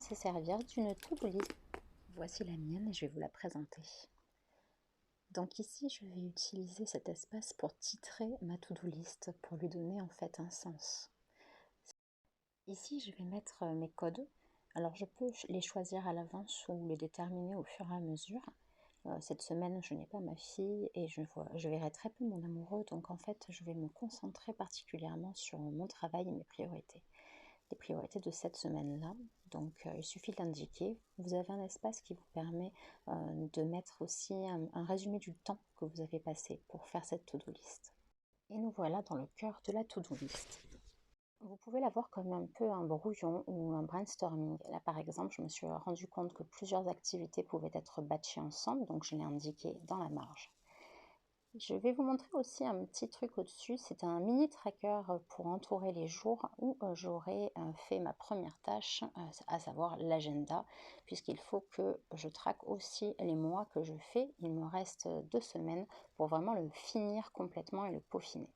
se servir d'une to-do list. Voici la mienne et je vais vous la présenter. Donc ici, je vais utiliser cet espace pour titrer ma to-do list, pour lui donner en fait un sens. Ici, je vais mettre mes codes. Alors, je peux les choisir à l'avance ou les déterminer au fur et à mesure. Cette semaine, je n'ai pas ma fille et je verrai très peu mon amoureux. Donc, en fait, je vais me concentrer particulièrement sur mon travail et mes priorités. Les priorités de cette semaine-là. Donc, il suffit d'indiquer. Vous avez un espace qui vous permet de mettre aussi un résumé du temps que vous avez passé pour faire cette to-do list. Et nous voilà dans le cœur de la to-do list. Vous pouvez la voir comme un peu un brouillon ou un brainstorming. Là, par exemple, je me suis rendu compte que plusieurs activités pouvaient être batchées ensemble, donc je l'ai indiqué dans la marge. Je vais vous montrer aussi un petit truc au-dessus, c'est un mini tracker pour entourer les jours où j'aurai fait ma première tâche, à savoir l'agenda, puisqu'il faut que je traque aussi les mois que je fais. Il me reste 2 semaines pour vraiment le finir complètement et le peaufiner.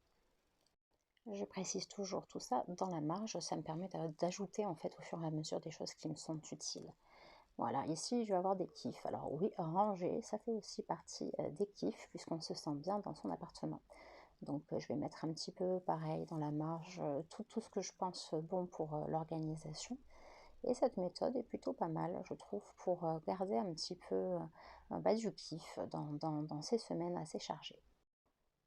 Je précise toujours tout ça dans la marge, ça me permet d'ajouter en fait au fur et à mesure des choses qui me sont utiles. Voilà, ici je vais avoir des kiffs. Alors oui, ranger, ça fait aussi partie des kiffs puisqu'on se sent bien dans son appartement. Donc je vais mettre un petit peu pareil dans la marge, tout ce que je pense bon pour l'organisation. Et cette méthode est plutôt pas mal, je trouve, pour garder un petit peu du kiff dans ces semaines assez chargées.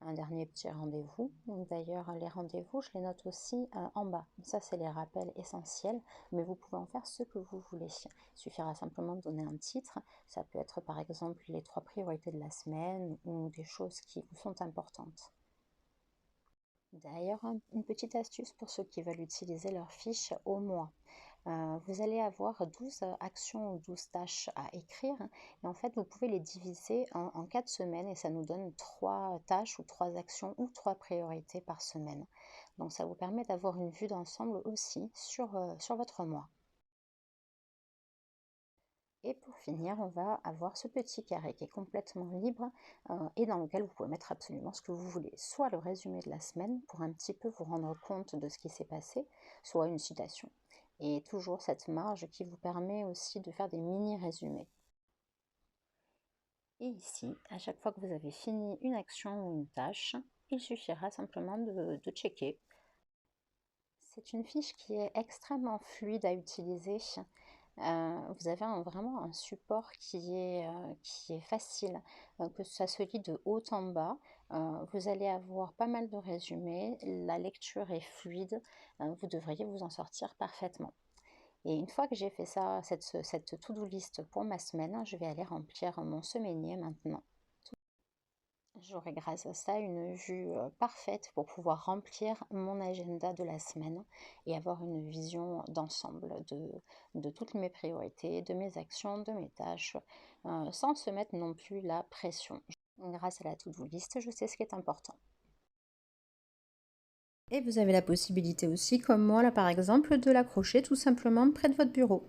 Un dernier petit rendez-vous. Donc d'ailleurs, les rendez-vous, je les note aussi en bas. Ça, c'est les rappels essentiels, mais vous pouvez en faire ce que vous voulez. Il suffira simplement de donner un titre. Ça peut être par exemple les 3 priorités de la semaine ou des choses qui vous sont importantes. D'ailleurs, une petite astuce pour ceux qui veulent utiliser leur fiche au mois. Vous allez avoir 12 actions ou 12 tâches à écrire et en fait vous pouvez les diviser en 4 semaines et ça nous donne 3 tâches ou 3 actions ou 3 priorités par semaine. Donc ça vous permet d'avoir une vue d'ensemble aussi sur votre mois. Et pour finir, on va avoir ce petit carré qui est complètement libre et dans lequel vous pouvez mettre absolument ce que vous voulez. Soit le résumé de la semaine pour un petit peu vous rendre compte de ce qui s'est passé, soit une citation. Et toujours cette marge qui vous permet aussi de faire des mini-résumés. Et ici, à chaque fois que vous avez fini une action ou une tâche, il suffira simplement de checker. C'est une fiche qui est extrêmement fluide à utiliser. Vous avez vraiment un support qui est facile, que ça se lit de haut en bas. Vous allez avoir pas mal de résumés, la lecture est fluide, vous devriez vous en sortir parfaitement. Et une fois que j'ai fait ça, cette to-do list pour ma semaine, je vais aller remplir mon semainier maintenant. J'aurai grâce à ça une vue parfaite pour pouvoir remplir mon agenda de la semaine et avoir une vision d'ensemble de toutes mes priorités, de mes actions, de mes tâches, sans se mettre non plus la pression. Grâce à la to-do list, je sais ce qui est important. Et vous avez la possibilité aussi, comme moi là par exemple, de l'accrocher tout simplement près de votre bureau.